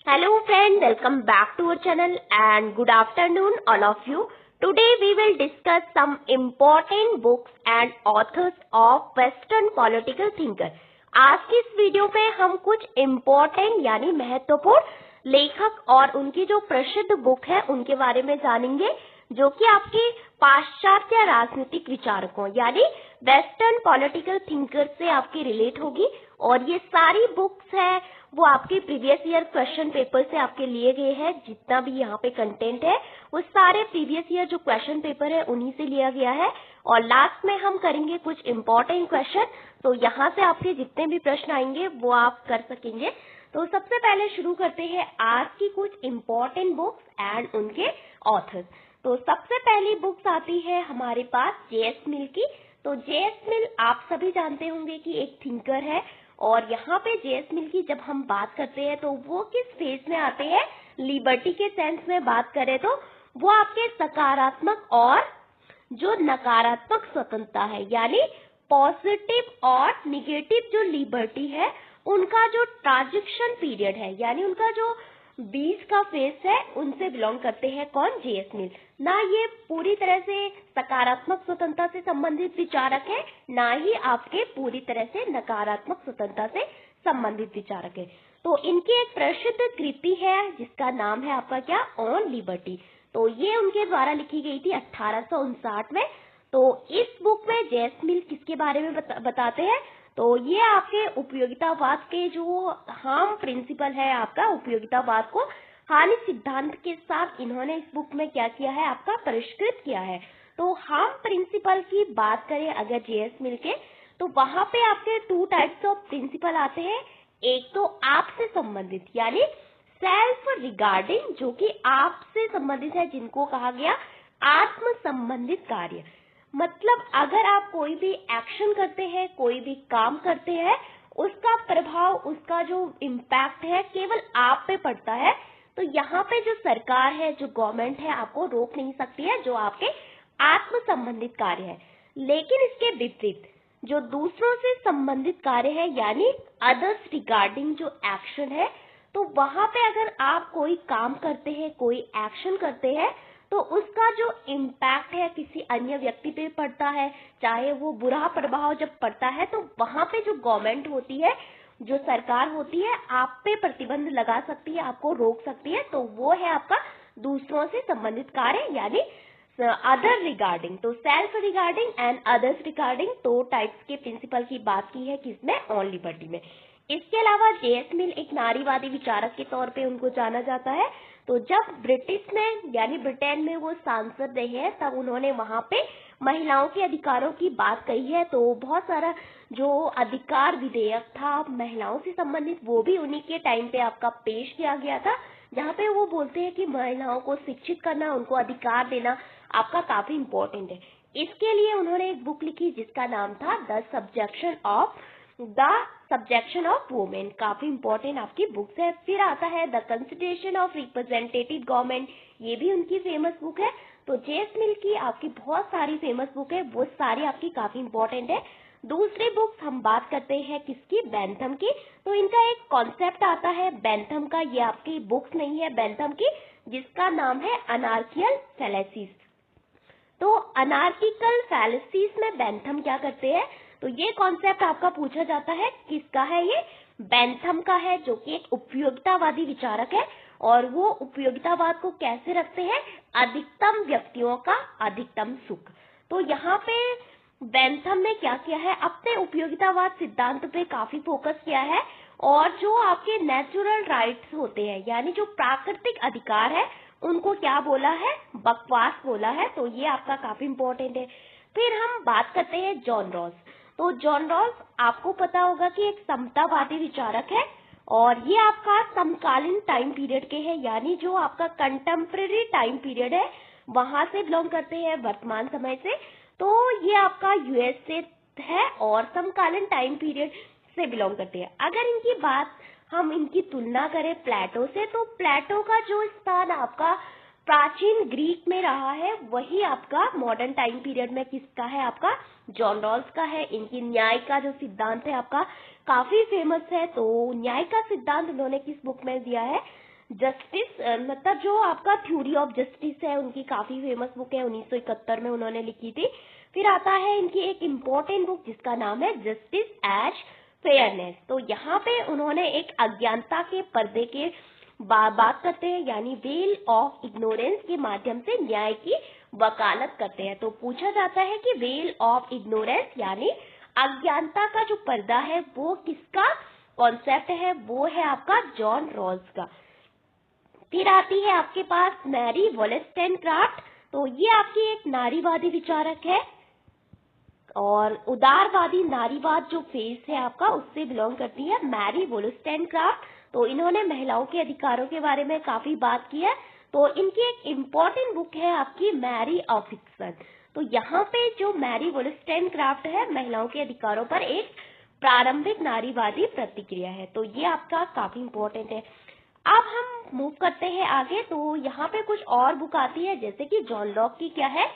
Hello friend, welcome back to our channel and good afternoon all of you. Today we will discuss some important books and authors of Western political thinker. आज की इस video में हम कुछ important यानी महत्वपूर्ण लेखक और उनकी जो प्रसिद्ध बुक है उनके बारे में जानेंगे, जो कि आपके पाश्चात्य राजनीतिक विचारकों यानी वेस्टर्न पॉलिटिकल थिंकर से आपकी रिलेट होगी। और ये सारी बुक्स है वो आपके प्रीवियस ईयर क्वेश्चन पेपर से आपके लिए गए हैं। जितना भी यहाँ पे कंटेंट है वो सारे प्रीवियस ईयर जो क्वेश्चन पेपर है उन्हीं से लिया गया है। और लास्ट में हम करेंगे कुछ इम्पोर्टेंट क्वेश्चन, तो यहाँ से आपके जितने भी प्रश्न आएंगे वो आप कर सकेंगे। तो सबसे पहले शुरू करते हैं आज की कुछ इम्पोर्टेंट बुक्स एंड उनके ऑथर्स। तो सबसे पहली बुक्स आती है हमारे पास जे.एस. मिल की। तो जे.एस. मिल आप सभी जानते होंगे कि एक थिंकर है। और यहाँ पे जे.एस. मिल की जब हम बात करते हैं तो वो किस फेज में आते हैं, लिबर्टी के सेंस में बात करें तो वो आपके सकारात्मक और जो नकारात्मक स्वतंत्रता है यानी पॉजिटिव और निगेटिव जो लिबर्टी है उनका जो ट्रांजिशन पीरियड है यानी उनका जो बीच का फेज है उनसे बिलोंग करते हैं। कौन? जे.एस. मिल। ना ये पूरी तरह से सकारात्मक स्वतंत्रता से संबंधित विचारक है, ना ही आपके पूरी तरह से नकारात्मक स्वतंत्रता से संबंधित विचारक है। तो इनकी एक प्रसिद्ध कृति है जिसका नाम है आपका क्या? On liberty. तो ये उनके द्वारा लिखी गई थी 1859 में। तो इस बुक में जे.एस. मिल किसके बारे में बताते हैं? तो ये आपके उपयोगितावाद के जो हार्म प्रिंसिपल है आपका उपयोगितावाद को हानि सिद्धांत के साथ इन्होंने इस बुक में क्या किया है आपका परिष्कृत किया है। तो हार्म प्रिंसिपल की बात करें अगर जे.एस. मिल के, तो वहां पे आपके टू टाइप्स ऑफ प्रिंसिपल आते हैं। एक तो आपसे संबंधित यानी सेल्फ रिगार्डिंग, जो कि आपसे संबंधित है, जिनको कहा गया आत्म संबंधित कार्य। मतलब अगर आप कोई भी एक्शन करते हैं, कोई भी काम करते हैं, उसका प्रभाव, उसका जो इम्पैक्ट है केवल आप पे पड़ता है। तो यहाँ पे जो सरकार है, जो गवर्नमेंट है, आपको रोक नहीं सकती है, जो आपके आत्म संबंधित कार्य है। लेकिन इसके विपरीत जो दूसरों से संबंधित कार्य है यानी अदर्स रिगार्डिंग जो एक्शन है, तो वहां पे अगर आप कोई काम करते हैं, कोई एक्शन करते हैं, तो उसका जो इम्पैक्ट है किसी अन्य व्यक्ति पे पड़ता है, चाहे वो बुरा प्रभाव जब पड़ता है तो वहां पे जो गवर्नमेंट होती है, जो सरकार होती है, आप पे प्रतिबंध लगा सकती है, आपको रोक सकती है। तो वो है आपका दूसरों से संबंधित कार्य यानी अदर रिगार्डिंग। तो self regarding and others regarding दो टाइप्स के प्रिंसिपल की बात की है किसमें? ऑन लिबर्टी में। इसके अलावा जे.एस. मिल एक नारीवादी विचारक के तौर पे उनको जाना जाता है। तो जब ब्रिटिश में यानी ब्रिटेन में वो सांसद रहे हैं तब उन्होंने वहां पे महिलाओं के अधिकारों की बात कही है। तो बहुत सारा जो अधिकार विधेयक था महिलाओं से संबंधित वो भी उन्हीं के टाइम पे आपका पेश किया गया था, जहाँ पे वो बोलते हैं कि महिलाओं को शिक्षित करना, उनको अधिकार देना आपका काफी इम्पोर्टेंट है। इसके लिए उन्होंने एक बुक लिखी जिसका नाम था द सब्जेक्शन ऑफ वुमेन। काफी इंपॉर्टेंट आपकी बुक्स है। फिर आता है the consideration of representative government, ये भी उनकी फेमस बुक है। तो जे.एस. मिल की आपकी बहुत सारी फेमस बुक है, वो सारी आपकी काफी इंपॉर्टेंट है। दूसरी बुक्स हम बात करते हैं किसकी? बेंथम की। तो इनका एक कॉन्सेप्ट आता है बेंथम का, ये आपकी बुक्स नहीं है बेंथम की, जिसका नाम है अनार्कियल फैलेसीज। तो अनार्किकल फैलेसीज में बेंथम क्या करते हैं? तो ये कॉन्सेप्ट आपका पूछा जाता है किसका है? ये बेंथम का है, जो कि एक उपयोगितावादी विचारक है। और वो उपयोगितावाद को कैसे रखते हैं? अधिकतम व्यक्तियों का अधिकतम सुख। तो यहाँ पे बेंथम ने क्या किया है? अपने उपयोगितावाद सिद्धांत पे काफी फोकस किया है। और जो आपके नेचुरल राइट्स होते हैं यानी जो प्राकृतिक अधिकार है उनको क्या बोला है? बकवास बोला है। तो ये आपका काफी इंपॉर्टेंट है। फिर हम बात करते हैं जॉन रॉस। तो जॉन रॉस आपको पता होगा कि एक समतावादी विचारक है और ये आपका समकालीन टाइम पीरियड के हैं यानी जो आपका कंटेम्प्रेरी टाइम पीरियड है वहां से बिलोंग करते हैं, वर्तमान समय से। तो ये आपका यूएस से है और समकालीन टाइम पीरियड से बिलोंग करते हैं। अगर इनकी बात हम इनकी तुलना करें प्लेटो से, तो प्लेटो का जो स्थान आपका प्राचीन ग्रीक में रहा है वही आपका मॉडर्न टाइम पीरियड में किसका है? आपका जॉन रॉल्स का है। इनकी न्याय का जो सिद्धांत है आपका काफी फेमस है। तो न्याय का सिद्धांत उन्होंने किस बुक में दिया है? जस्टिस मतलब जो आपका थ्योरी ऑफ जस्टिस है, उनकी काफी फेमस बुक है, 1971 में उन्होंने लिखी थी। फिर आता है इनकी एक इम्पोर्टेंट बुक जिसका नाम है जस्टिस एज फेयरनेस। तो यहाँ पे उन्होंने एक अज्ञानता के पर्दे के बात करते हैं, यानी वेल ऑफ इग्नोरेंस के माध्यम से न्याय की वकालत करते हैं। तो पूछा जाता है कि वेल ऑफ इग्नोरेंस यानी अज्ञानता का जो पर्दा है वो किसका कॉन्सेप्ट है, वो है आपका जॉन रॉल्स का। फिर आती है आपके पास मैरी वोलेस्टेनक्राफ्ट। तो ये आपकी एक नारीवादी विचारक है और उदारवादी नारीवाद जो फेज है आपका उससे बिलोंग करती है मैरी वोलेस्टेनक्राफ्ट। तो इन्होंने महिलाओं के अधिकारों के बारे में काफी बात की है। तो इनकी एक इम्पोर्टेंट बुक है आपकी मैरी ऑफ फिक्सन। तो यहाँ पे जो मैरी वोलेस्टेनक्राफ्ट है महिलाओं के अधिकारों पर एक प्रारंभिक नारीवादी प्रतिक्रिया है। तो ये आपका काफी इम्पोर्टेंट है। अब हम मूव करते हैं आगे। तो यहाँ पे कुछ और बुक आती है जैसे कि जॉन लॉक की क्या है,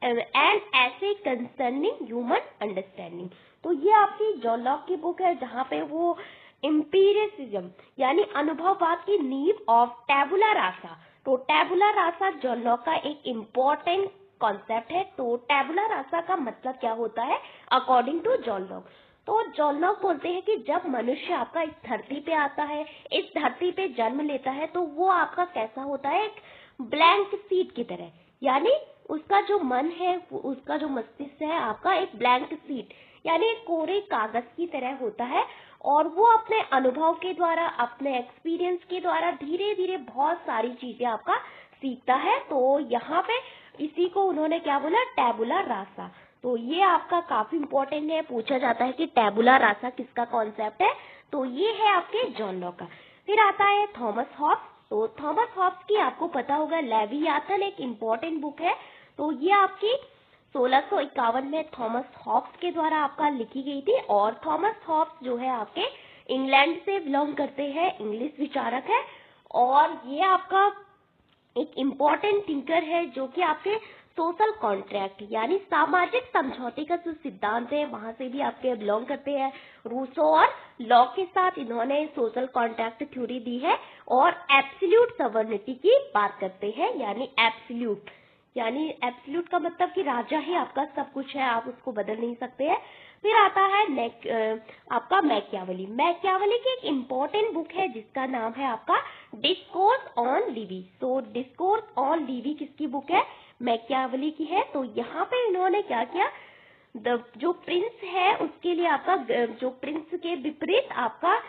एन ऐसे कंसर्निंग ह्यूमन अंडरस्टैंडिंग। तो ये आपकी जॉन लॉक की बुक है जहाँ पे वो एम्पिरिसिज्म यानी अनुभववाद की नींव ऑफ टैबुला रासा। तो टैबुला रासा जॉन लॉक का एक इम्पोर्टेंट कॉन्सेप्ट है। तो टैबुला रासा का मतलब क्या होता है अकॉर्डिंग टू जॉन लॉक। तो जॉन लॉक बोलते हैं कि जब मनुष्य आपका इस धरती पे आता है, इस धरती पे जन्म लेता है, तो वो आपका कैसा होता है, एक ब्लैंक सीट की तरह, यानी उसका जो मन है, उसका जो मस्तिष्क है आपका एक ब्लैंक सीट यानी एक कोरे कागज की तरह होता है। और वो अपने अनुभव के द्वारा, अपने एक्सपीरियंस के द्वारा धीरे धीरे बहुत सारी चीजें आपका सीखता है। तो यहाँ पे इसी को उन्होंने क्या बोला, टैबुला रासा। तो ये आपका काफी इंपॉर्टेंट है, पूछा जाता है कि टैबुला रासा किसका कॉन्सेप्ट है। तो ये है आपके जॉन लॉक का। फिर आता है थॉमस हॉब्स। तो थॉमस हॉब्स की आपको पता होगा लेवियाथन एक इम्पोर्टेंट बुक है। तो ये आपकी 1651 में थॉमस हॉब्स के द्वारा आपका लिखी गई थी। और थॉमस हॉब्स जो है आपके इंग्लैंड से बिलोंग करते हैं, इंग्लिश विचारक है। और ये आपका एक इम्पोर्टेंट थिंकर है जो कि आपके सोशल कॉन्ट्रैक्ट यानी सामाजिक समझौते का जो सिद्धांत है वहां से भी आपके बिलोंग करते हैं। रूसो और लॉक के साथ इन्होंने सोशल कॉन्ट्रैक्ट थ्योरी दी है और एब्सोल्यूट सवर्निटी की बात करते हैं, यानी एब्सोल्यूट का मतलब कि राजा ही आपका सब कुछ है, आप उसको बदल नहीं सकते हैं। फिर आता है आपका मैकियावेली की एक इम्पोर्टेंट बुक है जिसका नाम है आपका डिस्कोर्स ऑन लिवी। तो डिस्कोर्स ऑन लिवी किसकी बुक है, मैकियावेली की है। तो यहाँ पे इन्होंने क्या किया, जो प्रिंस है उसके लिए आपका, जो प्रिंस के विपरीत आपका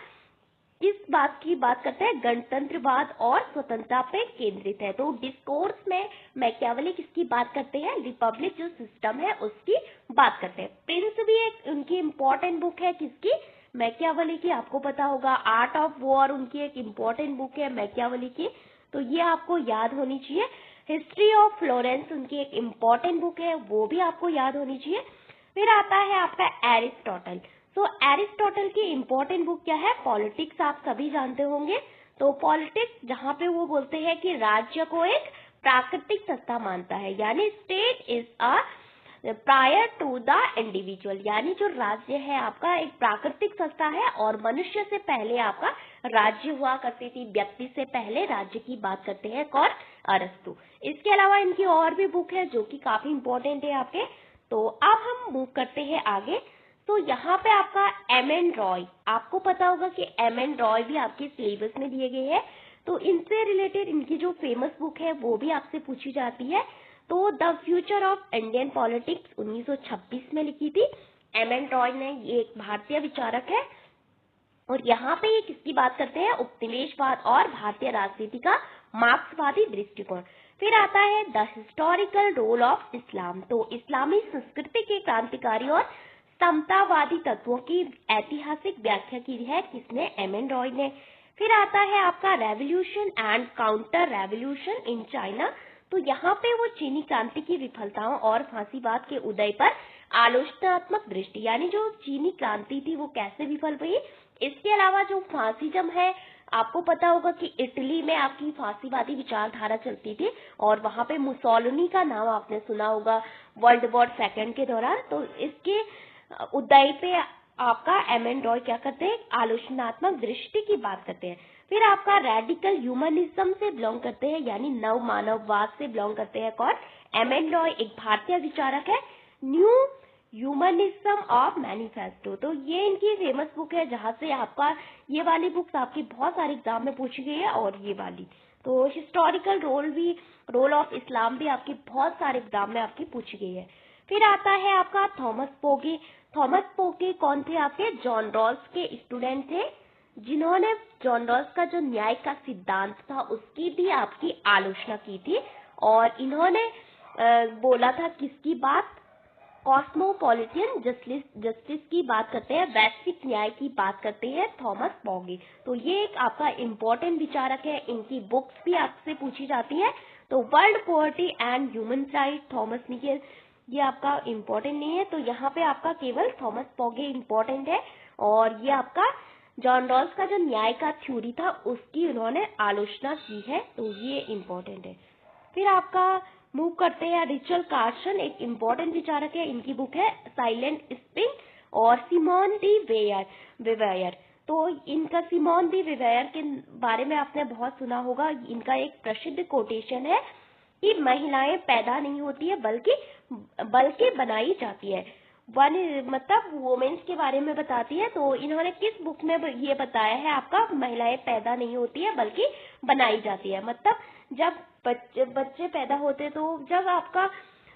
किस बात की बात करते हैं, गणतंत्रवाद और स्वतंत्रता पे केंद्रित है। तो डिस्कोर्स में मैकियावेली किसकी बात करते हैं, रिपब्लिक जो सिस्टम है उसकी बात करते हैं। प्रिंस भी एक उनकी इम्पोर्टेंट बुक है किसकी, मैकियावेली की। आपको पता होगा आर्ट ऑफ वॉर उनकी एक इम्पोर्टेंट बुक है मैकियावेली की। तो ये आपको याद होनी चाहिए। हिस्ट्री ऑफ फ्लोरेंस उनकी एक इम्पोर्टेंट बुक है, वो भी आपको याद होनी चाहिए। फिर आता है आपका एरिस्टोटल। तो एरिस्टोटल की इम्पोर्टेंट बुक क्या है, पॉलिटिक्स, आप सभी जानते होंगे। तो पॉलिटिक्स जहाँ पे वो बोलते हैं कि राज्य को एक प्राकृतिक सत्ता मानता है, यानी state is a prior to the individual, यानी जो राज्य है आपका एक प्राकृतिक सत्ता है और मनुष्य से पहले आपका राज्य हुआ करती थी, व्यक्ति से पहले राज्य की बात करते हैं कौन, अरस्तु। इसके अलावा इनकी और भी बुक है जो कि काफी इंपॉर्टेंट है आपके। तो अब हम मूव करते हैं आगे। तो यहाँ पे आपका एम एन रॉय, आपको पता होगा कि एम एन रॉय भी आपके सिलेबस में दिए गए हैं। तो इनसे रिलेटेड इनकी जो फेमस बुक है वो भी आपसे पूछी जाती है। तो the future of Indian politics 1926 में लिखी थी एम एन रॉय ने। ये एक भारतीय विचारक है और यहाँ पे ये किसकी बात करते हैं, उपनिवेशवाद और भारतीय राजनीति का मार्क्सवादी दृष्टिकोण। फिर आता है the historical role of Islam. तो इस्लामी संस्कृति के क्रांतिकारी और समतावादी तत्वों की ऐतिहासिक व्याख्या की है किसने, एम एन रॉय ने। फिर आता है आपका revolution and counter revolution in China. तो यहाँ पे वो चीनी क्रांति की विफलताओं और फांसीवाद के उदय पर आलोचनात्मक दृष्टि, यानी जो चीनी क्रांति थी वो कैसे विफल हुई। इसके अलावा जो फांसीजम है, आपको पता होगा कि इटली में आपकी फांसीवादी विचारधारा चलती थी और वहां पे मुसोलिनी का नाम आपने सुना होगा वर्ल्ड वॉर सेकेंड के दौरान। तो इसके उदय पे आपका एम.एन. रॉय क्या करते हैं, आलोचनात्मक दृष्टि की बात करते हैं। फिर आपका रेडिकल ह्यूमनिज्म से बिलोंग करते हैं, यानी नव मानववाद से बिलोंग करते हैं कौन, एम.एन. रॉय, एक भारतीय विचारक है। न्यू ह्यूमनिज्म ऑफ मैनिफेस्टो, तो ये इनकी फेमस बुक है, जहां से आपका ये वाली बुक्स आपकी बहुत सारे एग्जाम में पूछी गई है, और ये वाली तो हिस्टोरिकल रोल ऑफ इस्लाम भी आपकी बहुत सारे एग्जाम में आपकी पूछी गई है। फिर आता है आपका थॉमस पोगे। थॉमस पोगे कौन थे, आपके जॉन रॉल्स के स्टूडेंट थे, जिन्होंने जॉन रॉल्स का जो न्याय का सिद्धांत था उसकी भी आपकी आलोचना की थी। और इन्होंने बोला था किसकी बात, कॉस्मोपॉलिटन जस्टिस की बात करते हैं, वैश्विक न्याय की बात करते हैं थॉमस पोगे। तो ये एक आपका इम्पोर्टेंट विचारक है, इनकी बुक्स भी आपसे पूछी जाती है। तो world poverty and human right, Thomas Nigel, ये आपका इम्पोर्टेंट नहीं है, तो यहाँ पे आपका केवल थॉमस पोगे इम्पोर्टेंट है। और ये आपका जॉन रॉल्स का जो न्याय का थ्योरी था उसकी उन्होंने आलोचना की है, तो ये इम्पोर्टेंट है। फिर आपका मूव करते हैं रिचर्ड कार्सन, एक इम्पोर्टेंट विचारक है, इनकी बुक है साइलेंट स्प्रिंग। और सिमोन डी वेवायर, तो इनका सिमोन डी वेवायर के बारे में आपने बहुत सुना होगा। इनका एक प्रसिद्ध कोटेशन है कि महिलाएं पैदा नहीं होती है बल्कि बनाई जाती है। मतलब वुमेन्स के बारे में बताती है। तो इन्होंने किस बुक में ये बताया है, आपका महिलाएं पैदा नहीं होती है बल्कि बनाई जाती है। मतलब जब बच्चे पैदा होते, तो जब आपका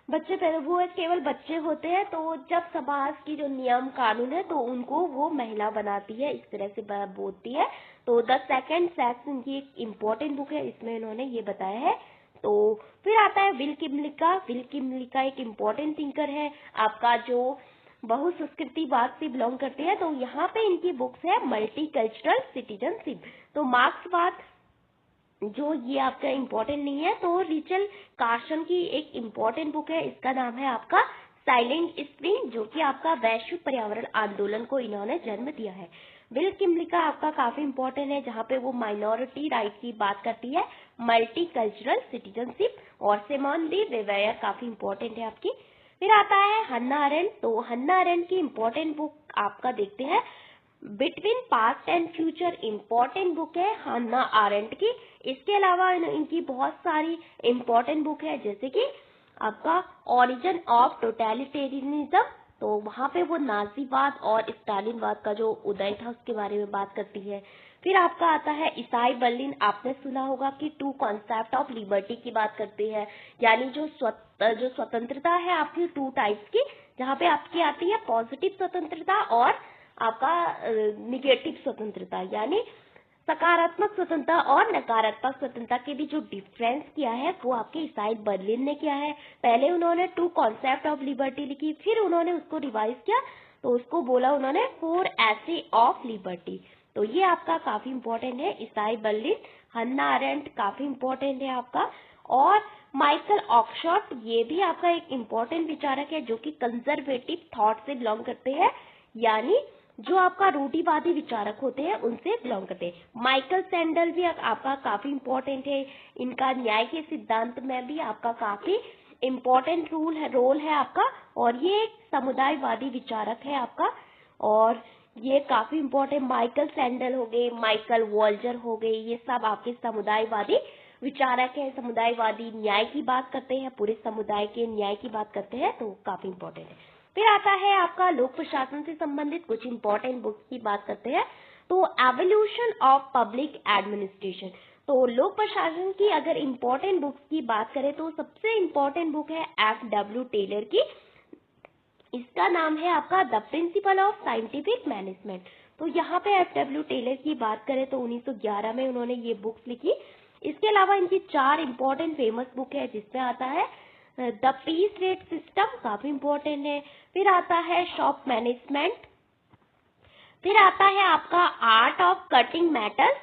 बच्चे पैदा, वो केवल बच्चे होते हैं, तो जब समाज की जो नियम कानून है तो उनको वो महिला बनाती है, इस तरह से बोलती है। तो द सेकंड सेक्स इनकी एक इम्पोर्टेंट बुक है, इसमें इन्होंने ये बताया है। तो फिर आता है विल किमलिका। विल किमलिका एक इम्पोर्टेंट थिंकर है आपका, जो बहुसंस्कृतिवाद से बिलोंग करते हैं। तो यहाँ पे इनकी बुक्स है मल्टीकल्चरल सिटीजनशिप। तो मार्क्सवाद जो ये आपका इम्पोर्टेंट नहीं है। तो रिचर्ड कार्सन की एक इम्पोर्टेंट बुक है, इसका नाम है आपका साइलेंट स्प्रिंग, जो कि आपका वैश्विक पर्यावरण आंदोलन को इन्होंने जन्म दिया है। विल किमलिका आपका काफी इम्पोर्टेंट है, जहाँ पे वो माइनॉरिटी राइट की बात करती है, मल्टीकल्चरल सिटीजनशिप। और सिमोन डी वेवायर काफी इम्पोर्टेंट है आपकी। फिर आता है हन्ना अरेंड। तो हन्ना अरेंड की इम्पोर्टेंट बुक आपका देखते हैं between past and future, important book है हन्ना अरेंड की। इसके अलावा इनकी बहुत सारी इम्पोर्टेंट बुक है, जैसे कि आपका ओरिजिन ऑफ टोटलिटेरियनिज्म। तो वहां पे वो नाजीवाद और स्टालिनवाद का जो उदय था उसके बारे में बात करती है। फिर आपका आता है ईसाई बर्लिन, आपने सुना होगा कि टू कॉन्सेप्ट ऑफ लिबर्टी की बात करते हैं, यानी जो स्वतंत्रता है आपकी टू टाइप्स की, जहाँ पे आपकी आती है पॉजिटिव स्वतंत्रता और आपका निगेटिव स्वतंत्रता, यानी सकारात्मक स्वतंत्रता और नकारात्मक स्वतंत्रता के बीच जो डिफरेंस किया है वो आपके ईसाई बर्लिन ने किया है। पहले उन्होंने टू कॉन्सेप्ट ऑफ लिबर्टी लिखी, फिर उन्होंने उसको रिवाइज किया, तो उसको बोला उन्होंने फोर एसे ऑफ लिबर्टी। तो ये आपका काफी इम्पोर्टेंट है ईसाई बर्लिन। हन्ना अरेंट काफी इम्पोर्टेंट है आपका। और माइकल ऑक्सफोर्ड, ये भी आपका एक इम्पोर्टेंट विचारक है, जो कि कंजर्वेटिव थॉट से बिलोंग करते हैं, यानी जो आपका रूढ़िवादी विचारक होते हैं उनसे बिलोंग करते हैं। माइकल सैंडल भी आपका काफी इम्पोर्टेंट है, इनका न्याय के सिद्धांत में भी आपका काफी इम्पोर्टेंट रोल है आपका। और ये एक समुदायवादी विचारक है आपका, और ये काफी इम्पोर्टेंट, माइकल सैंडल हो गए, माइकल वॉल्जर हो गए, ये सब आपके समुदायवादी विचारक है, समुदायवादी न्याय की बात करते हैं, पूरे समुदाय के न्याय की बात करते हैं, तो काफी इम्पोर्टेंट है। फिर आता है आपका लोक प्रशासन से संबंधित कुछ इम्पोर्टेंट बुक्स की बात करते हैं। तो एवोल्यूशन ऑफ पब्लिक एडमिनिस्ट्रेशन। तो लोक प्रशासन की अगर इम्पोर्टेंट बुक्स की बात करें तो सबसे इम्पोर्टेंट बुक है F.W. टेलर की, इसका नाम है आपका the principle of scientific management. तो यहाँ पे F.W. टेलर की बात करें तो 1911 में उन्होंने ये बुक्स लिखी। इसके अलावा इनकी 4 इम्पोर्टेंट फेमस बुक है, जिसमें आता है द पीस रेट सिस्टम, काफी इम्पोर्टेंट है। फिर आता है शॉप मैनेजमेंट। फिर आता है आपका आर्ट ऑफ कटिंग मेटल्स।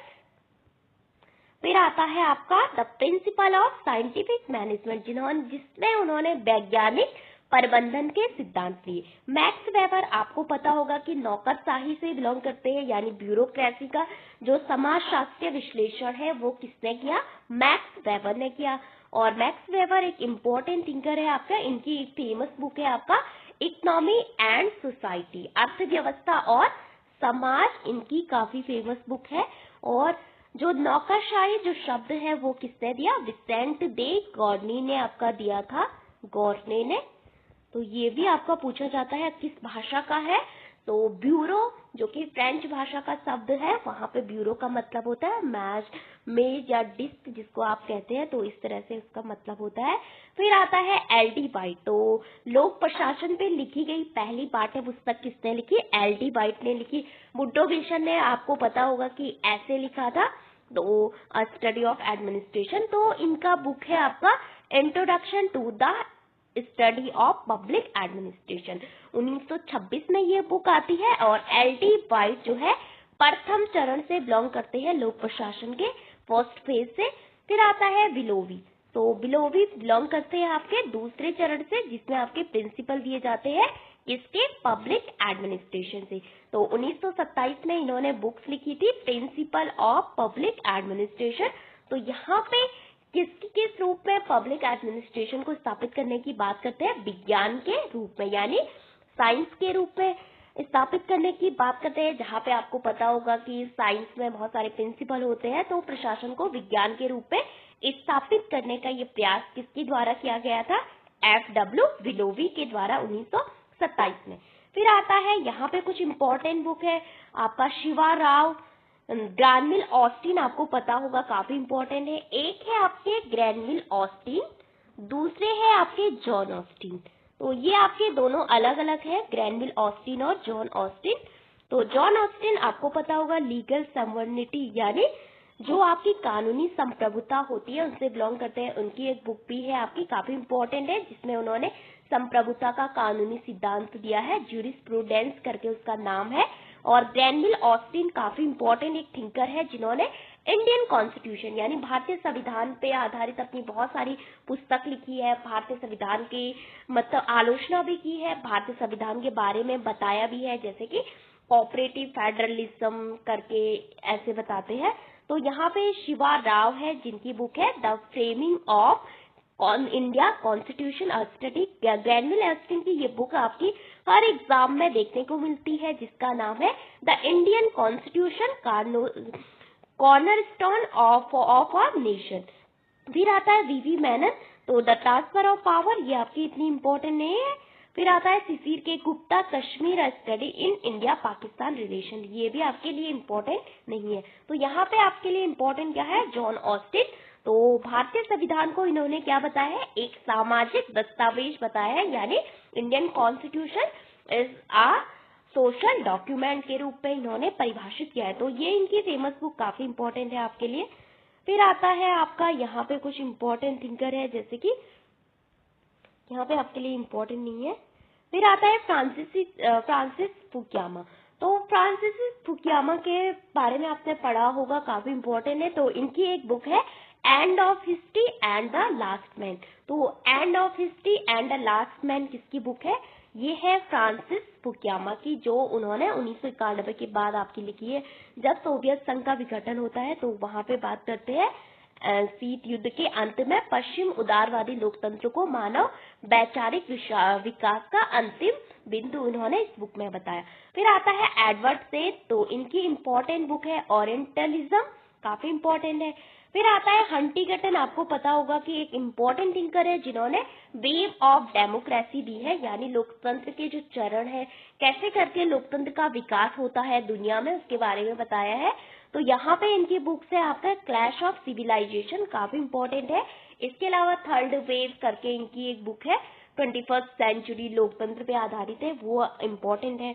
फिर आता है आपका the principle of scientific management, जिसमें उन्होंने वैज्ञानिक प्रबंधन के सिद्धांत दिए। मैक्स वेबर, आपको पता होगा कि नौकरशाही से बिलोंग करते हैं, यानी ब्यूरोक्रेसी का जो समाजशास्त्रीय विश्लेषण है वो किसने किया, मैक्स वेबर ने किया। और मैक्स वेबर एक इम्पोर्टेंट थिंकर है आपका, इनकी एक फेमस बुक है आपका इकोनॉमी एंड सोसाइटी, अर्थव्यवस्था और समाज, इनकी काफी फेमस बुक है। और जो नौकरशाही जो शब्द है वो किसने दिया? विसेंट दे गॉर्नी ने आपका दिया था, गॉर्ने ने। तो ये भी आपका पूछा जाता है किस भाषा का है? तो ब्यूरो, जो कि फ्रेंच भाषा का शब्द है, वहां पे ब्यूरो का मतलब होता है मेज या डिस्क जिसको आप कहते हैं, तो इस तरह से उसका मतलब होता है। फिर आता है एल.डी. वाइट। तो लोक प्रशासन पे लिखी गई पहली पाठ्य पुस्तक किसने लिखी? एल.डी. वाइट ने लिखी। वुड्रो विल्सन ने, आपको पता होगा कि ऐसे लिखा था, तो स्टडी ऑफ एडमिनिस्ट्रेशन। तो इनका बुक है आपका introduction to the study of public administration. 1926 में ये बुक आती है। और एल.डी. वाइट जो है प्रथम चरण से बिलोंग करते हैं, लोक प्रशासन के फर्स्ट फेज से। फिर आता है विलोवी। तो विलोवी बिलोंग करते हैं आपके दूसरे चरण से, जिसमें आपके प्रिंसिपल दिए जाते हैं किसके? पब्लिक एडमिनिस्ट्रेशन से। तो 1927 में इन्होंने बुक्स लिखी थी, प्रिंसिपल ऑफ पब्लिक एडमिनिस्ट्रेशन। तो यहाँ पे किस रूप में पब्लिक एडमिनिस्ट्रेशन को स्थापित करने की बात करते हैं? विज्ञान के रूप में, यानी साइंस के रूप में स्थापित करने की बात करते हैं। जहाँ पे आपको पता होगा कि साइंस में बहुत सारे प्रिंसिपल होते हैं, तो प्रशासन को विज्ञान के रूप में स्थापित करने का ये प्रयास किसके द्वारा किया गया था? F.W. विलोवी के द्वारा 1927 में। फिर आता है यहाँ पे कुछ इंपॉर्टेंट बुक है आपका शिवा राव ग्रैनविल ऑस्टिन, आपको पता होगा काफी इंपॉर्टेंट है। एक है आपके ग्रैनविल ऑस्टिन, दूसरे है आपके जॉन ऑस्टिन। तो ये आपके दोनों अलग अलग है, ग्रैनविल ऑस्टिन और जॉन ऑस्टिन। तो जॉन ऑस्टिन आपको पता होगा लीगल सवर्निटी, यानी जो आपकी कानूनी संप्रभुता होती है उनसे बिलोंग करते हैं। उनकी एक बुक भी है आपकी, काफी इंपॉर्टेंट है, जिसमें उन्होंने संप्रभुता का कानूनी सिद्धांत दिया है, ज्यूरिस्प्रूडेंस करके उसका नाम है। और ग्रैनविल ऑस्टिन काफी इंपॉर्टेंट एक थिंकर है, जिन्होंने इंडियन कॉन्स्टिट्यूशन यानी भारतीय संविधान पे आधारित अपनी बहुत सारी पुस्तक लिखी है। भारतीय संविधान की मतलब आलोचना भी की है, भारतीय संविधान के बारे में बताया भी है, जैसे कि कोऑपरेटिव फेडरलिज्म करके ऐसे बताते हैं। तो यहाँ पे शिवा राव है, जिनकी बुक है the framing of India constitution study. Granville Austin की ये बुक आपकी हर एग्जाम में देखने को मिलती है, जिसका नाम है the Indian constitution cornerstone of our nation. फिर आता है वी मेनन, तो द ट्रांसफर ऑफ पावर, ये आपकी इतनी इंपॉर्टेंट नहीं है। फिर आता है शिशिर के Gupta Kashmir study in India Pakistan relation, ये भी आपके लिए इंपॉर्टेंट नहीं है। तो यहाँ पे आपके लिए इंपॉर्टेंट क्या है? John Austin. तो भारतीय संविधान को इन्होंने क्या बताया है? एक सामाजिक दस्तावेज बताया है, यानी Indian constitution is a social document के रूप में इन्होंने परिभाषित किया है। तो ये इनकी फेमस बुक काफी इंपॉर्टेंट है आपके लिए। फिर आता है आपका यहाँ पे कुछ इंपॉर्टेंट थिंकर है, जैसे कि यहाँ पे आपके लिए इंपॉर्टेंट नहीं है। फिर आता है फ्रांसिस फुकुयामा। तो फ्रांसिस फुकुयामा के बारे में आपने पढ़ा होगा, काफी इंपॉर्टेंट है। तो इनकी एक बुक है end of history and the last man. तो end of history and the last man किसकी बुक है? ये है फ्रांसिस फुकुयामा की, जो उन्होंने 1991 के बाद आपकी लिखी है। जब सोवियत संघ का विघटन होता है, तो वहां पे बात करते हैं शीत युद्ध के अंत में पश्चिम उदारवादी लोकतंत्र को मानव वैचारिक विकास का अंतिम बिंदु उन्होंने इस बुक में बताया। फिर आता है एडवर्ड सेड, तो इनकी इंपॉर्टेंट बुक है ओरिएंटलिज्म, काफी इंपॉर्टेंट है। फिर आता है हंटिंगटन, आपको पता होगा कि एक इंपॉर्टेंट थिंकर है, जिन्होंने वेव ऑफ डेमोक्रेसी दी है, यानी लोकतंत्र के जो चरण है, कैसे करके लोकतंत्र का विकास होता है दुनिया में, उसके बारे में बताया है। तो यहाँ पे इनकी बुक से आपका क्लैश ऑफ सिविलाइजेशन काफी इंपॉर्टेंट है। इसके अलावा थर्ड वेव करके इनकी एक बुक है 21st सेंचुरी, लोकतंत्र पे आधारित है, वो इम्पोर्टेंट है।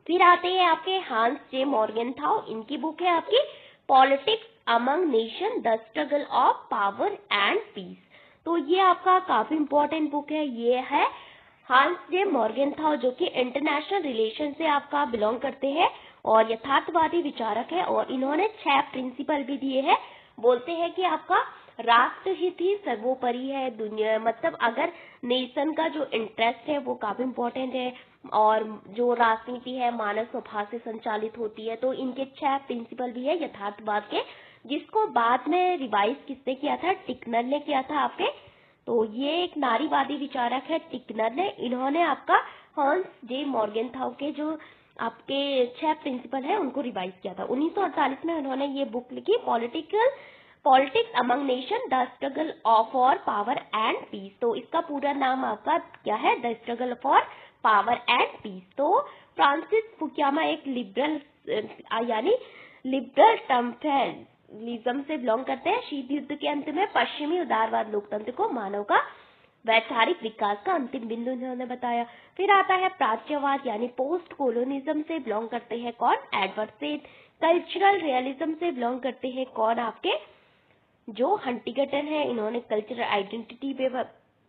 फिर आते हैं आपके हांस जे मॉर्गेनथाउ, इनकी बुक है आपकी politics among nation the struggle of power and peace. तो ये आपका काफी इंपॉर्टेंट बुक है। ये है हांस जे मॉर्गेनथाउ, जो कि इंटरनेशनल रिलेशन से आपका बिलोंग करते हैं और यथार्थवादी विचारक है। और इन्होंने 6 प्रिंसिपल भी दिए हैं। बोलते हैं कि आपका राष्ट्रहित ही सर्वोपरि है, दुनिया मतलब अगर नेशन का जो इंटरेस्ट है वो काफी इंपॉर्टेंट है, और जो राजनीति है मानव स्वभाव से संचालित होती है। तो इनके 6 प्रिंसिपल भी है यथार्थवाद के, जिसको बाद में रिवाइज किसने किया था? टिकनर ने किया था आपके तो ये एक नारीवादी विचारक है टिकनर ने, इन्होंने आपका हॉन्स जे मॉर्गेनथाउ के जो आपके 6 प्रिंसिपल है उनको रिवाइज किया था। 1948 में उन्होंने ये बुक लिखी, politics among nation the struggle for power and peace. तो इसका पूरा नाम आपका क्या है, the struggle for power and peace. तो फ्रांसिस फुकुयामा एक लिबरल यानी लिबरल टेम्परलिज्म से बिलोंग करते हैं। शीत युद्ध के अंत में पश्चिमी उदारवाद लोकतंत्र को मानव का वैचारिक विकास का अंतिम बिंदु इन्होंने बताया। फिर आता है प्राच्यवाद यानी पोस्ट कोलोनिज्म से बिलोंग करते हैं कौन, एडवर्ड सेड। कल्चरल रियलिज्म से बिलोंग करते हैं कौन, आपके जो हंटिंगटन है, इन्होंने कल्चरल आइडेंटिटी पे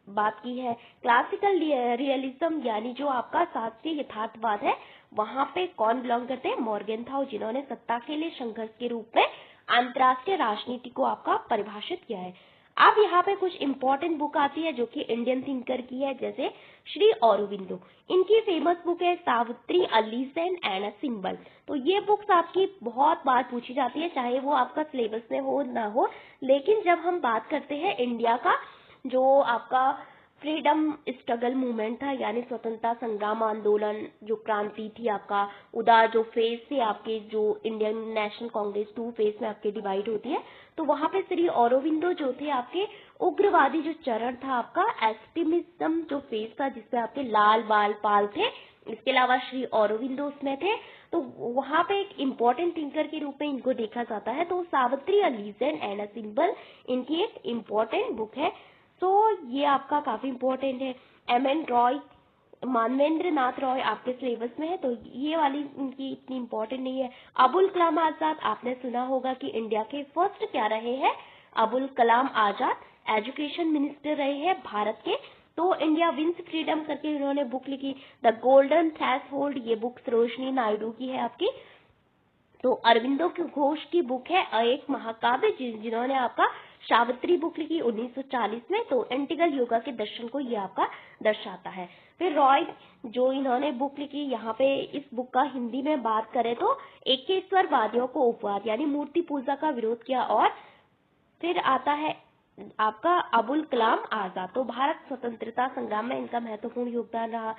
बात की है। क्लासिकल रियलिज्म यानी जो आपका शास्त्रीय यथार्थवाद है, वहां पे कौन बिलोंग करते हैं, मॉर्गेनथाउ, जिन्होंने सत्ता के लिए संघर्ष के रूप में अंतरराष्ट्रीय राजनीति को आपका परिभाषित किया है। अब यहाँ पे कुछ इंपॉर्टेंट बुक आती है जो कि इंडियन थिंकर की है, जैसे श्री औरोबिंदो, इनकी फेमस बुक है सावित्री अ लीजेंड एंड अ सिंबल। तो ये बुक्स आपकी बहुत बार पूछी जाती है, चाहे वो आपका सिलेबस में हो ना हो, लेकिन जब हम बात करते हैं इंडिया का जो आपका फ्रीडम स्ट्रगल मूवमेंट था, यानी स्वतंत्रता संग्राम आंदोलन, जो क्रांति थी आपका उदार, जो फेज से आपके जो इंडियन नेशनल कांग्रेस 2 फेज में आपके डिवाइड होती है, तो वहां पे श्री औरोबिंदो जो थे आपके उग्रवादी जो चरण था आपका एक्सट्रीमिज्म जो फेज था, जिसपे आपके लाल बाल पाल थे, इसके अलावा श्री औरोबिंदो उसमें थे। तो वहां पे एक इम्पोर्टेंट थिंकर के रूप में इनको देखा जाता है। तो सावित्री अ लीजेंड एंड अ सिंबल इनकी एक इम्पोर्टेंट बुक है। तो ये आपका काफी इम्पोर्टेंट है। एम.एन. रॉय, मानवेंद्र नाथ रॉय आपके सिलेबस में है, तो ये वाली इनकी इतनी इम्पोर्टेंट नहीं है। अबुल कलाम आजाद, आपने सुना होगा कि इंडिया के फर्स्ट क्या रहे हैं, अबुल कलाम आजाद एजुकेशन मिनिस्टर रहे हैं भारत के। तो इंडिया विंस फ्रीडम करके इन्होंने बुक लिखी। द गोल्डन थ्रेशोल्ड, ये बुक सरोजनी नायडू की है आपकी। तो अरविंदो घोष की बुक है एक महाकाव्य, जिन्होंने आपका सावित्री बुक लिखी 1940 में। तो इंटीग्रल योगा के दर्शन को ये आपका दर्शाता है। फिर रॉय जो इन्होंने बुक लिखी, यहाँ पे इस बुक का हिंदी में बात करें तो एकेश्वरवादियों को उपवाद यानी मूर्ति पूजा का विरोध किया। और फिर आता है आपका अबुल कलाम आजाद, तो भारत स्वतंत्रता संग्राम में इनका महत्वपूर्ण योगदान रहा।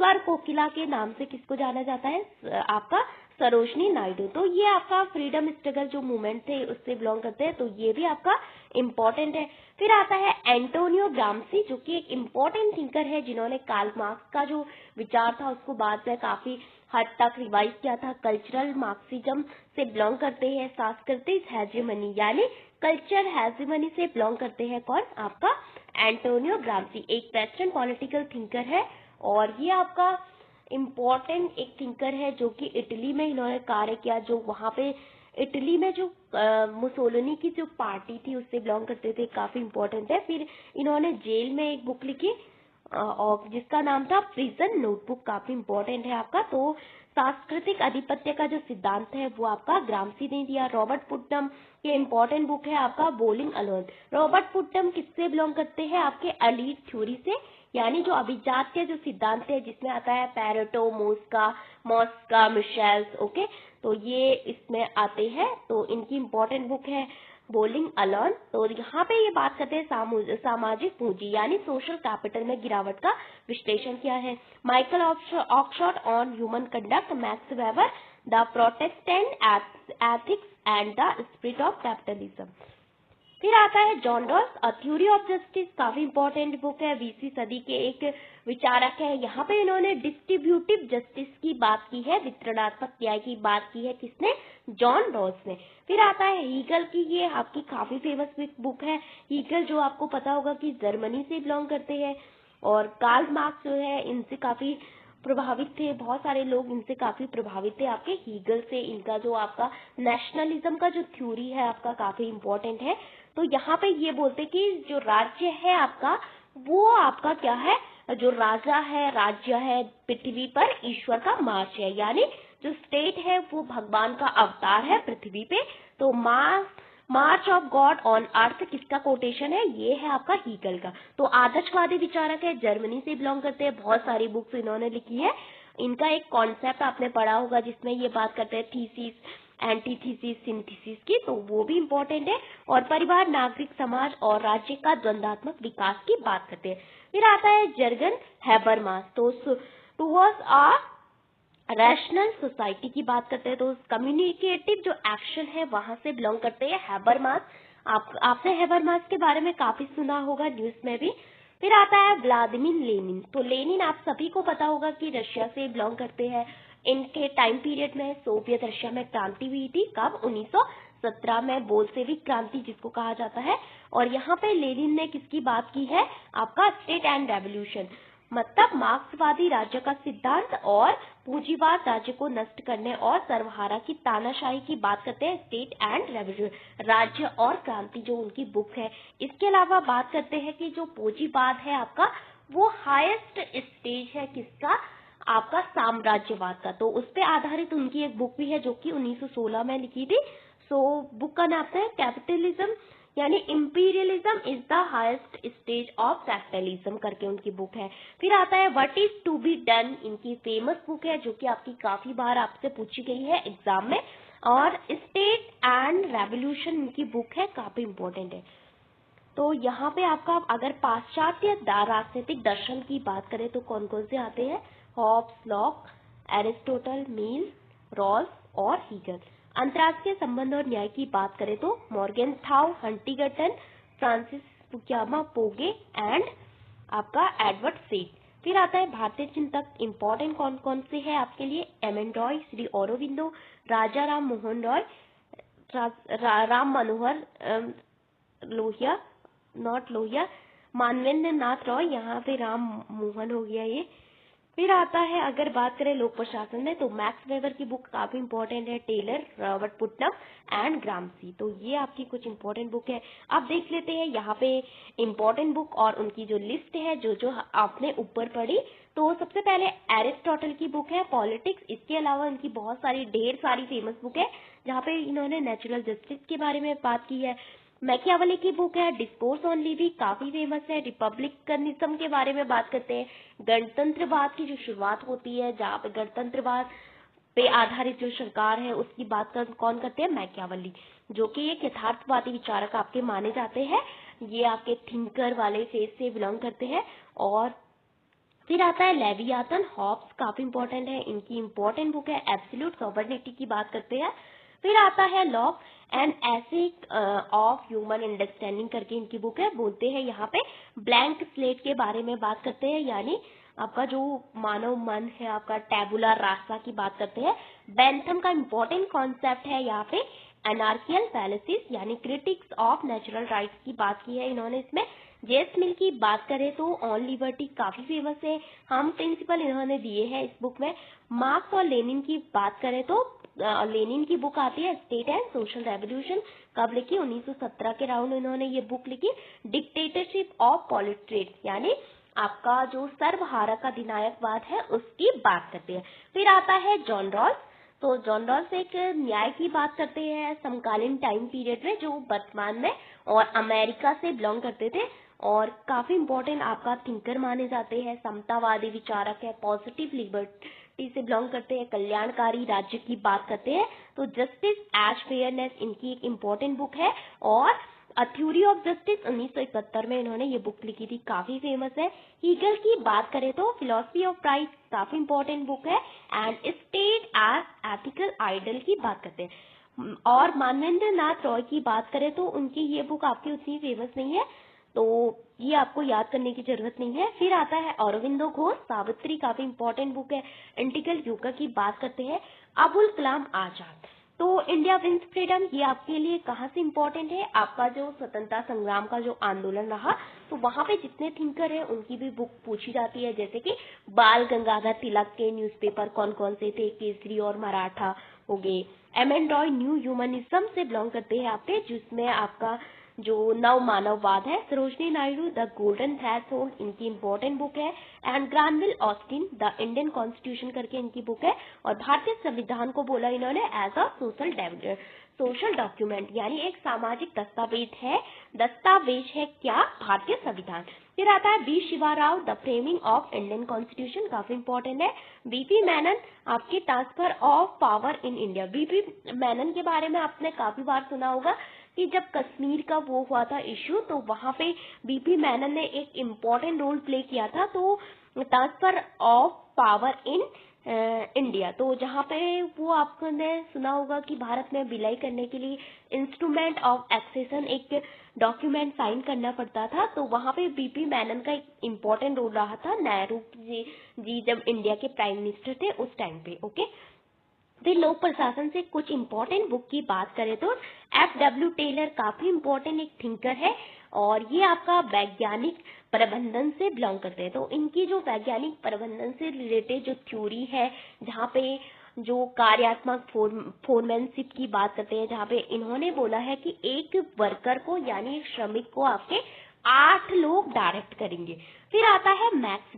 स्वर कोकिला के नाम से किसको जाना जाता है, आपका सरोजनी नायडू। तो ये आपका फ्रीडम स्ट्रगल जो मूवमेंट थे उससे बिलोंग करते हैं, तो ये भी आपका इम्पोर्टेंट है। फिर आता है एंटोनियो ग्राम्सी, जो कि एक इम्पोर्टेंट थिंकर है, जिन्होंने कार्ल मार्क्स का जो विचार था उसको बाद में काफी हद तक रिवाइज किया था। कल्चरल मार्क्सिज्म से बिलोंग करते हैं। सांस्कृतिक हेजेमनी यानी कल्चर हेजेमनी से बिलोंग करते हैं कौन, आपका एंटोनियो ग्राम्सी, एक वेस्टर्न पॉलिटिकल थिंकर है। और ये आपका इम्पोर्टेंट एक थिंकर है जो कि इटली में इन्होंने कार्य किया, जो वहां पे इटली में जो मुसोलिनी की जो पार्टी थी उससे बिलोंग करते थे, काफी इम्पोर्टेंट है। फिर इन्होंने जेल में एक बुक लिखी और जिसका नाम था प्रिजन नोटबुक, काफी इम्पोर्टेंट है आपका। तो सांस्कृतिक आधिपत्य का जो सिद्धांत है वो आपका ग्राम्सी ने दिया। रॉबर्ट पुट्टम के इम्पोर्टेंट बुक है आपका बोलिंग अलोन। रॉबर्ट पुट्टम किससे बिलोंग करते हैं, आपके एलीट थ्योरी से, यानी जो अभिजात के जो सिद्धांत है, जिसमें आता है पैरेटो, मॉस्का, मिशेल्स, ओके, तो ये इसमें आते हैं। तो इनकी इम्पोर्टेंट बुक है बोलिंग अलोन। तो यहाँ पे ये बात करते हैं सामाजिक पूंजी यानी सोशल कैपिटल में गिरावट का विश्लेषण किया है। Michael Oxford on human conduct, max weber the Protestant ethics and the spirit of capitalism. फिर आता है John Ross, a theory of justice, काफी इंपॉर्टेंट बुक है, 20वीं सदी के एक विचारक है। यहाँ पे इन्होंने डिस्ट्रीब्यूटिव जस्टिस की बात की है, वितरणात्मक न्याय की बात की है, किसने, जॉन रॉस ने। फिर आता है हीगल की, ये आपकी काफी फेमस बुक है। हीगल जो आपको पता होगा कि जर्मनी से बिलोंग करते हैं, और कार्ल मार्क्स जो है इनसे काफी प्रभावित थे, बहुत सारे लोग इनसे काफी प्रभावित थे आपके हीगल से। इनका जो आपका नेशनलिज्म का जो थ्योरी है आपका काफी इम्पोर्टेंट है। तो यहाँ पे ये बोलते कि जो राज्य है आपका वो आपका क्या है, जो राजा है, राज्य है, पृथ्वी पर ईश्वर का मार्च है, यानी जो स्टेट है वो भगवान का अवतार है पृथ्वी पे। तो मार्च ऑफ गॉड ऑन अर्थ किसका कोटेशन है, ये है आपका हीगल का। तो आदर्शवादी विचारक है, जर्मनी से बिलोंग करते हैं, बहुत सारी बुक्स इन्होंने लिखी है। इनका एक कॉन्सेप्ट आपने पढ़ा होगा जिसमें ये बात करते हैं थीसिस, एंटीथीसिस सिंथेसिस की, तो वो भी इम्पोर्टेंट है। और परिवार, नागरिक समाज और राज्य का द्वंद्वात्मक विकास की बात करते हैं। फिर आता है जर्गन हैबरमास, तो टुवर्ड्स आ रैशनल सोसाइटी की बात करते हैं। तो कम्युनिकेटिव जो एक्शन है वहां से बिलोंग करते हैं हैबरमास। आपने हैबरमास के बारे में काफी सुना होगा न्यूज में भी। फिर आता है व्लादिमीर लेनिन, तो लेनिन आप सभी को पता होगा कि रशिया से बिलोंग करते हैं। इनके टाइम पीरियड में सोवियत रशिया में क्रांति हुई थी, कब? 1917 में, बोल्शेविक क्रांति जिसको कहा जाता है। और यहाँ पे लेनिन ने किसकी बात की है? आपका स्टेट एंड रेवोल्यूशन, मतलब मार्क्सवादी राज्य का सिद्धांत और पूंजीवाद राज्य को नष्ट करने और सर्वहारा की तानाशाही की बात करते हैं। स्टेट एंड रेवोल्यूशन, राज्य और क्रांति, जो उनकी बुक है। इसके अलावा बात करते हैं कि जो पूंजीवाद है आपका, वो हाईएस्ट स्टेज है किसका? आपका साम्राज्यवाद का। तो उस पे आधारित उनकी एक बुक भी है जो कि 1916 में लिखी थी। सो बुक का नाम है कैपिटलिज्म यानी imperialism is the highest stage of capitalism करके उनकी बुक है। फिर आता है what is to be done, इनकी फेमस बुक है जो कि आपकी काफी बार आपसे पूछी गई है एग्जाम में। और स्टेट एंड रेवोल्यूशन इनकी बुक है, काफी इंपॉर्टेंट है। तो यहाँ पे आपका अगर पाश्चात्य राजनीतिक दर्शन की बात करें तो कौन कौन से आते हैं? हॉब्स, लॉक, एरिस्टोटल, मिल, रॉल्स और हीगल। अंतर्राष्ट्रीय संबंध और न्याय की बात करें तो मॉर्गेनथाउ, हंटिंगटन, फ्रांसिस फुकुयामा पोगे एंड आपका एडवर्ड सेड। फिर आता है भारतीय चिंतक इम्पोर्टेंट कौन कौन से है आपके लिए? एम.एन. रॉय, श्री औरोबिंदो, राजा राम मोहन रॉय, राम मनोहर लोहिया, नॉट लोहिया, मानवेंद्र नाथ रॉय, यहाँ पे राम मोहन हो गया ये। फिर आता है अगर बात करें लोक प्रशासन में तो मैक्स वेबर की बुक काफी इंपॉर्टेंट है, टेलर, रॉबर्ट पुटनम एंड ग्रामसी। तो ये आपकी कुछ इंपॉर्टेंट बुक है। अब देख लेते हैं यहाँ पे इंपॉर्टेंट बुक और उनकी जो लिस्ट है जो जो आपने ऊपर पढ़ी। तो सबसे पहले एरिस्टोटल की बुक है पॉलिटिक्स। इसके अलावा इनकी बहुत सारी ढेर सारी फेमस बुक है जहाँ पे इन्होंने नेचुरल जस्टिस के बारे में बात की है। मैकियावेली की बुक है डिस्कोर्स ऑन लिविंग, काफी फेमस है। रिपब्लिकनिज्म के बारे में बात करते हैं, गणतंत्रवाद की जो शुरुआत होती है जहाँ पे गणतंत्रवाद पे आधारित जो सरकार है उसकी बात कौन करते हैं? मैकियावेली, जो कि एक यथार्थवादी विचारक आपके माने जाते हैं। ये आपके थिंकर वाले फेज से बिलोंग करते हैं। और फिर आता है लेवियाथन, हॉब्स, काफी इंपॉर्टेंट है, इनकी इंपॉर्टेंट बुक है। एब्सोल्यूट सॉवरेनिटी की बात करते हैं। फिर आता है lock and ethic of human understanding करके इनकी बुक है। बोलते हैं यहाँ पे ब्लैंक स्लेट के बारे में बात करते हैं, यानी आपका जो मानव मन है, आपका टैबुला रासा की बात करते हैं। बेंथम का इंपॉर्टेंट कॉन्सेप्ट है यहाँ पे एनार्कियल फैलेसिस यानी क्रिटिक्स ऑफ नेचुरल राइट्स की बात की है इन्होंने इसमें। जेस मिल की बात करें तो ऑन लिबर्टी काफी फेमस है, हम प्रिंसिपल इन्होंने दिए हैं इस बुक में। मार्क्स और लेनिन की बात करें तो लेनिन की बुक आती है स्टेट एंड सोशल रेवोल्यूशन, कब लिखी? 1917 के राउंड इन्होंने ये बुक लिखी। डिक्टेटरशिप ऑफ पॉलिट्रेट यानी आपका जो सर्वहारा का अधिनायकवाद है उसकी बात करते हैं। फिर आता है जॉन रॉल्स, तो जॉन रॉल्स एक न्याय की बात करते हैं समकालीन टाइम पीरियड में जो वर्तमान में और अमेरिका से बिलोंग करते थे और काफी इंपॉर्टेंट आपका थिंकर माने जाते हैं, समतावादी विचारक है, पॉजिटिव लिबर्टी से बिलोंग करते हैं, कल्याणकारी राज्य की बात करते हैं। तो जस्टिस एज फेयरनेस इनकी एक इम्पोर्टेंट बुक है। और अ थ्योरी ऑफ जस्टिस 1971 में इन्होंने ये बुक लिखी थी, काफी फेमस है। हीगल की बात करें तो फिलोसफी ऑफ राइट काफी इंपॉर्टेंट बुक है। And state as ethical ideal की बात करते हैं। और मानवेंद्र नाथ रॉय की बात करें तो उनकी ये बुक आपकी उतनी फेमस नहीं है, तो ये आपको याद करने की जरूरत नहीं है। फिर आता है औरोबिंदो घोष, सावित्री, काफी इंपॉर्टेंट बुक है। इंटीग्रल योगा की बात करते हैं। अबुल कलाम आजाद, तो इंडिया विंस फ्रीडम, ये आपके लिए कहाँ से इम्पोर्टेंट है? आपका जो स्वतंत्रता संग्राम का जो आंदोलन रहा तो वहां पे जितने थिंकर हैं उनकी भी बुक पूछी जाती है, जैसे कि बाल गंगाधर तिलक के न्यूज़पेपर कौन कौन से थे? केसरी और मराठा हो गए। एम.एन. रॉय न्यू ह्यूमनिज्म से बिलोंग करते हैं आपके, जिसमें आपका जो नव मानववाद है। Sarojini Naidu the golden threshold इनकी इंपॉर्टेंट बुक है। And Granville Austin the Indian constitution करके इनकी बुक है। और भारतीय संविधान को बोला इन्होंने as a social social document यानी एक सामाजिक दस्तावेज है क्या भारतीय संविधान। फिर आता है B Shiva Rao, the framing of Indian constitution, काफी इंपॉर्टेंट है। बीपी मेनन, आपकी transfer of power in India. BP Menon के बारे में आपने काफी बार सुना होगा कि जब कश्मीर का वो हुआ था इश्यू, तो वहां पे बीपी मेनन ने एक इम्पोर्टेंट रोल प्ले किया था। तो transfer of power in India, तो जहाँ पे वो आपने सुना होगा कि भारत में विलय करने के लिए इंस्ट्रूमेंट ऑफ एक्सेशन एक डॉक्यूमेंट साइन करना पड़ता था, तो वहां पे बीपी मेनन का एक इम्पोर्टेंट रोल रहा था। नेहरू जी जब इंडिया के प्राइम मिनिस्टर थे उस टाइम पे। ओके, फिर लोक प्रशासन से कुछ इम्पोर्टेंट बुक की बात करें तो F.W. टेलर काफी इम्पोर्टेंट एक थिंकर है और ये आपका वैज्ञानिक प्रबंधन से बिलोंग करते हैं। तो इनकी जो वैज्ञानिक प्रबंधन से रिलेटेड जो थ्योरी है, जहाँ पे जो कार्यात्मक फोरमैनशिप की बात करते हैं, जहाँ पे इन्होंने बोला है कि एक वर्कर को यानी एक श्रमिक को आपके 8 लोग डायरेक्ट करेंगे। फिर आता है मैक्स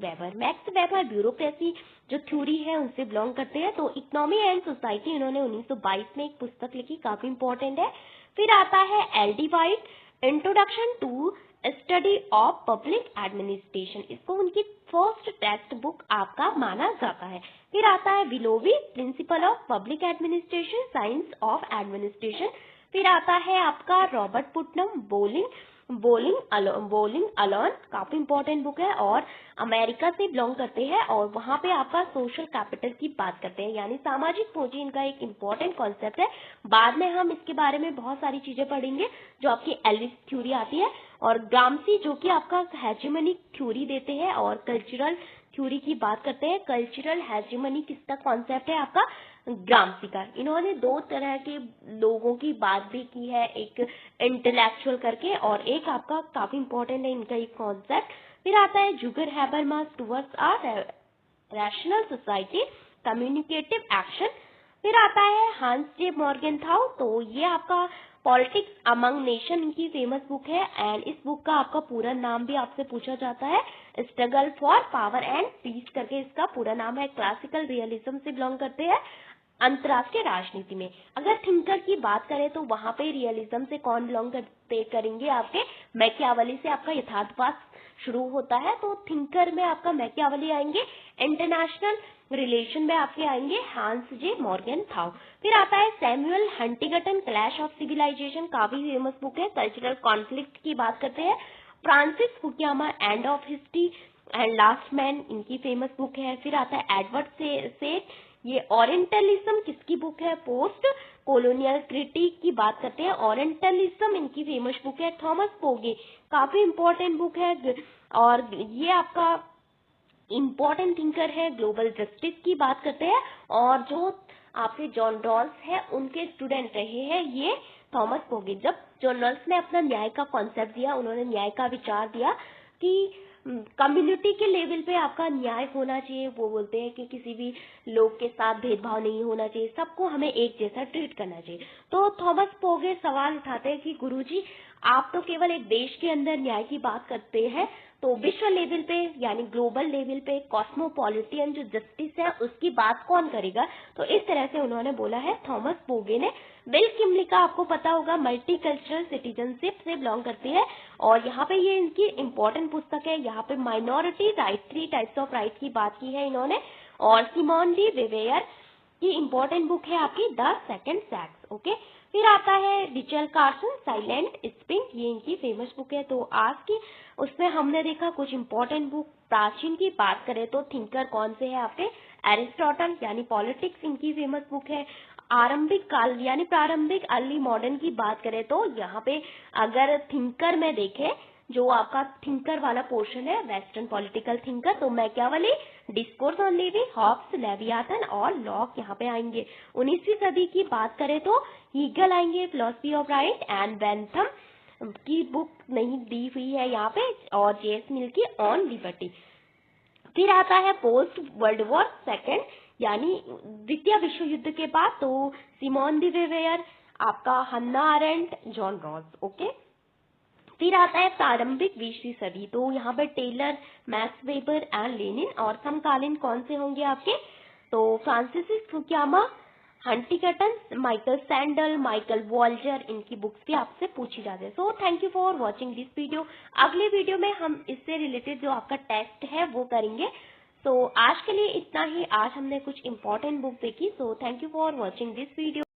वेबर ब्यूरोक्रेसी जो थ्योरी है उनसे बिलोंग करते हैं। तो इकोनॉमी एंड सोसाइटी इन्होंने 1922 में एक पुस्तक लिखी, काफी इंपॉर्टेंट है। फिर आता है LD. White, introduction to study of public administration, इसको उनकी फर्स्ट टेक्स्ट बुक आपका माना जाता है। फिर आता है Willoughby, principle of public administration, science of administration. फिर आता है आपका रॉबर्ट पुटनम, बोलिंग अलॉन, काफी इंपॉर्टेंट बुक है और अमेरिका से बिलोंग करते हैं और वहां पे आपका सोशल कैपिटल की बात करते हैं यानी सामाजिक पूंजी, इनका एक इम्पोर्टेंट कॉन्सेप्ट है। बाद में हम इसके बारे में बहुत सारी चीजें पढ़ेंगे जो आपकी एलिस थ्योरी आती है। और ग्रामसी जो कि आपका हेजेमनी थ्योरी देते हैं और कल्चरल थ्योरी की बात करते हैं। कल्चरल हेजेमनी किसका कॉन्सेप्ट है आपका, ग्रामसी का। इन्होंने 2 तरह के लोगों की बात भी की है, एक इंटेलेक्चुअल करके और एक आपका काफी इंपॉर्टेंट है इनका एक कॉन्सेप्ट। फिर आता है जुगर Habermas, towards a rational society, communicative action. फिर आता है हांस जे मॉर्गेनथाउ, तो ये आपका पॉलिटिक्स अमंग नेशन इनकी फेमस बुक है एंड इस बुक का आपका पूरा नाम भी आपसे पूछा जाता है, struggle for power and peace करके इसका पूरा नाम है। क्लासिकल रियलिज्म से बिलोंग करते हैं। अंतर्राष्ट्रीय राजनीति में अगर थिंकर की बात करें तो वहां पे रियलिज्म से कौन बिलोंग करते करेंगे, आपके मैकियावली से आपका यथार्थवाद शुरू होता है, तो थिंकर में आपका मैकियावली आएंगे। इंटरनेशनल रिलेशन में आपके आएंगे हांस जे मॉर्गेनथाउ। फिर आता है Samuel Huntington, clash of civilisation, काफी फेमस बुक है। कल्चरल कॉन्फ्लिक्ट की बात करते हैं। Francis Fukuyama, end of history and last man, इनकी फेमस बुक है। फिर आता है एडवर्ड से ये ओरिएंटलिज्म किसकी बुक है, पोस्ट कॉलोनियल क्रिटिक की बात करते हैं। ओरिएंटलिज्म इनकी फेमस बुक है। थॉमस पोगे, काफी इंपॉर्टेंट बुक है और ये आपका इम्पोर्टेंट थिंकर है। ग्लोबल जस्टिस की बात करते हैं और जो आपके जॉन रॉल्स है उनके स्टूडेंट रहे हैं ये थॉमस पोगे। जब जॉन रॉल्स ने अपना न्याय का कॉन्सेप्ट दिया, उन्होंने न्याय का विचार दिया कि कम्युनिटी के लेवल पे आपका न्याय होना चाहिए। वो बोलते हैं कि किसी भी लोग के साथ भेदभाव नहीं होना चाहिए, सबको हमें एक जैसा ट्रीट करना चाहिए। तो थॉमस पोगे सवाल उठाते हैं कि गुरुजी आप तो केवल एक देश के अंदर न्याय की बात करते हैं, तो विश्व लेवल पे यानी ग्लोबल लेवल पे कॉस्मोपॉलिटियन जो जस्टिस है उसकी बात कौन करेगा। तो इस तरह से उन्होंने बोला है थॉमस पोगे ने। बिल किमली का आपको पता होगा, मल्टीकल्चरल सिटीजनशिप से बिलोंग करती है और यहाँ पे ये इनकी इम्पोर्टेंट पुस्तक है। यहाँ पे minority right, 3 types of right की बात की है इन्होंने। और सिमोन डी वेवेयर की इम्पोर्टेंट बुक है आपकी द सेकंड सेक्स। ओके, फिर आता है रिचल कार्सन, साइलेंट स्प्रिंग, ये इनकी फेमस बुक है। तो आज की उसमें हमने देखा कुछ इम्पोर्टेंट बुक। प्राचीन की बात करें तो थिंकर कौन से है आपके, एरिस्टोटल यानी पॉलिटिक्स इनकी फेमस बुक है। आरंभिक काल यानी प्रारंभिक अर्ली मॉडर्न की बात करें तो यहाँ पे अगर थिंकर में देखें जो आपका थिंकर वाला पोर्शन है वेस्टर्न पॉलिटिकल थिंकर, तो Machiavelli, discourse on living, Hobbes, Leviathan और लॉक यहाँ पे आएंगे। 19वीं सदी की बात करें तो हीगल आएंगे, philosophy of right and Bentham की बुक नहीं दी हुई है यहाँ पे, और जेएस मिल की ऑन लिबर्टी। फिर आता है पोस्ट वर्ल्ड वॉर सेकेंड यानी द्वितीय विश्व युद्ध के बाद, तो सिमोन दी वेवेयर, आपका Hannah Arendt, John Rawls. Okay, फिर आता है प्रारंभिक 20वीं सदी, तो यहाँ पे Taylor, Max Weber and Lenin. और समकालीन कौन से होंगे आपके, तो Francis Fukuyama, Huntington, Michael Sandel, Michael Walzer, इनकी बुक्स भी आपसे पूछी जाती है। So thank you for watching this video. अगले वीडियो में हम इससे रिलेटेड जो आपका टेस्ट है वो करेंगे। सो आज के लिए इतना ही। आज हमने कुछ इंपॉर्टेंट बुक देखी। सो thank you for watching this video.